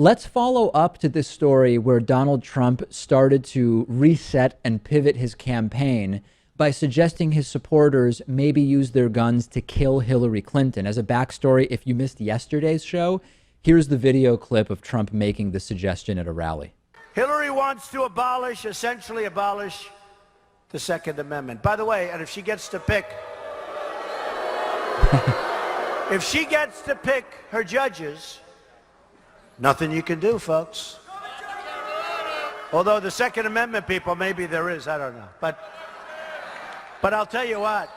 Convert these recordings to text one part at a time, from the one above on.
Let's follow up to this story where Donald Trump started to reset and pivot his campaign by suggesting his supporters maybe use their guns to kill Hillary Clinton. As a backstory, if you missed yesterday's show, here's the video clip of Trump making the suggestion at a rally. Hillary wants to essentially abolish the Second Amendment. By the way, and if she gets to pick, if she gets to pick her judges, nothing you can do, folks. Although the Second Amendment people, maybe there is, I don't know. But I'll tell you what,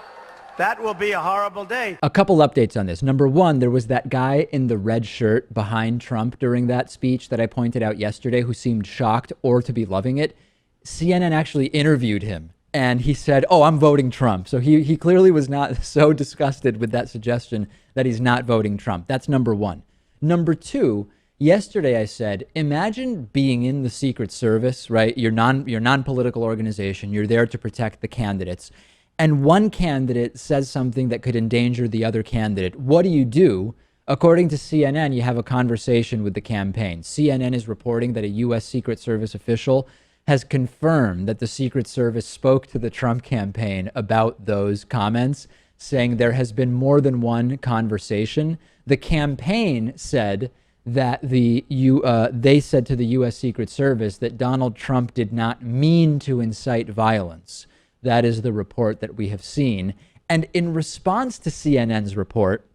that will be a horrible day. A couple updates on this. Number one, there was that guy in the red shirt behind Trump during that speech that I pointed out yesterday who seemed shocked or to be loving it. CNN actually interviewed him and he said, oh, I'm voting Trump. So he clearly was not so disgusted with that suggestion that he's not voting Trump. That's number one. Number two, yesterday I said, imagine being in the Secret Service, right? You're non-political organization. You're there to protect the candidates. And one candidate says something that could endanger the other candidate. What do? According to CNN, you have a conversation with the campaign. CNN is reporting that a U.S. Secret Service official has confirmed that the Secret Service spoke to the Trump campaign about those comments, saying there has been more than one conversation. The campaign said that they said to the U.S. Secret Service that Donald Trump did not mean to incite violence. That is the report that we have seen. And in response to CNN's report,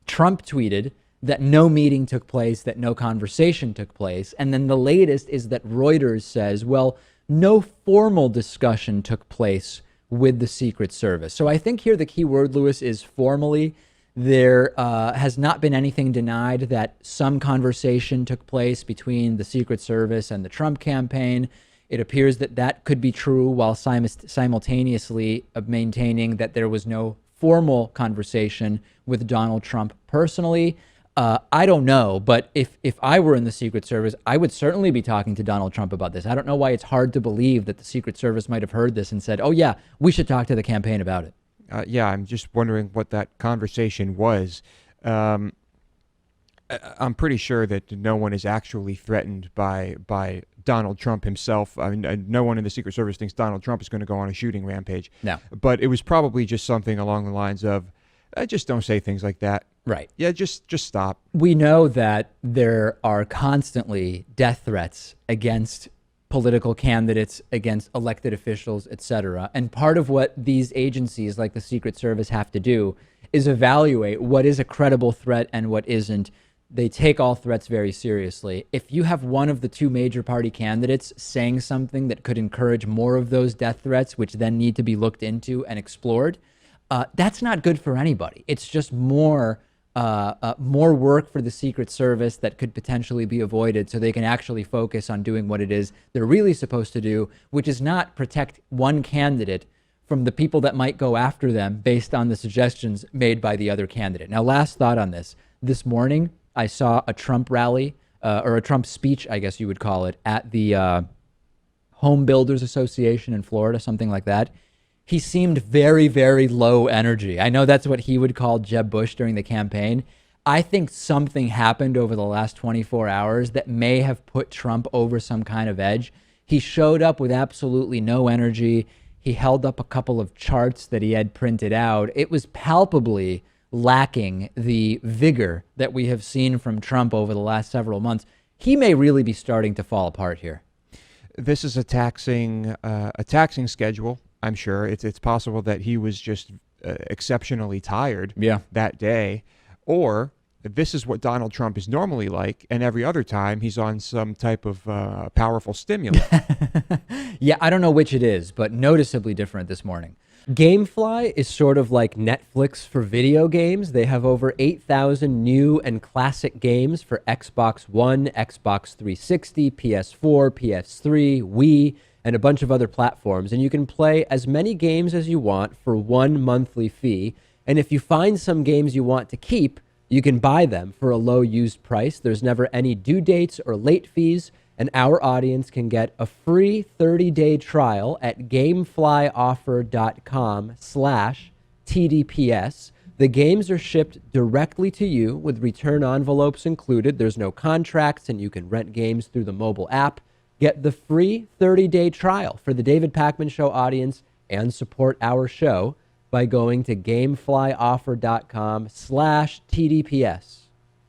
Trump tweeted that no meeting took place, that no conversation took place. And then the latest is that Reuters says, well, no formal discussion took place with the Secret Service. So I think here the key word, Lewis, is formally. There has not been anything denied that some conversation took place between the Secret Service and the Trump campaign. It appears that that could be true while simultaneously maintaining that there was no formal conversation with Donald Trump personally. I don't know, but if I were in the Secret Service, I would certainly be talking to Donald Trump about this. I don't know why it's hard to believe that the Secret Service might have heard this and said, oh, yeah, we should talk to the campaign about it. Yeah, I'm just wondering what that conversation was. I'm pretty sure that no one is actually threatened by Donald Trump himself. I mean, no one in the Secret Service thinks Donald Trump is going to go on a shooting rampage. No. But it was probably just something along the lines of, just don't say things like that. Right. Yeah, just stop. We know that there are constantly death threats against political candidates, against elected officials, etc. And part of what these agencies like the Secret Service have to do is evaluate what is a credible threat and what isn't. They take all threats very seriously. If you have one of the two major party candidates saying something that could encourage more of those death threats, which then need to be looked into and explored, that's not good for anybody. It's just more work for the Secret Service that could potentially be avoided so they can actually focus on doing what it is they're really supposed to do, which is not protect one candidate from the people that might go after them based on the suggestions made by the other candidate. Now, last thought on this. This morning, I saw a Trump rally, or a Trump speech, I guess you would call it, at the Home Builders Association in Florida, something like that. He seemed very, very low energy. I know that's what he would call Jeb Bush during the campaign. I think something happened over the last 24 hours that may have put Trump over some kind of edge. He showed up with absolutely no energy. He held up a couple of charts that he had printed out. It was palpably lacking the vigor that we have seen from Trump over the last several months. He may really be starting to fall apart here. This is a taxing schedule. I'm sure it's possible that he was just exceptionally tired that day, or this is what Donald Trump is normally like, and every other time he's on some type of powerful stimulant. Yeah, I don't know which it is, but noticeably different this morning. GameFly is sort of like Netflix for video games. They have over 8,000 new and classic games for Xbox One, Xbox 360, PS4, PS3, Wii, and a bunch of other platforms. And you can play as many games as you want for one monthly fee. And if you find some games you want to keep, you can buy them for a low used price. There's never any due dates or late fees. And our audience can get a free 30-day trial at gameflyoffer.com/TDPS. The The games are shipped directly to you with return envelopes included. There's no contracts, and you can rent games through the mobile app. Get the free 30-day trial for the David Pakman Show audience and support our show by going to gameflyoffer.com/TDPS.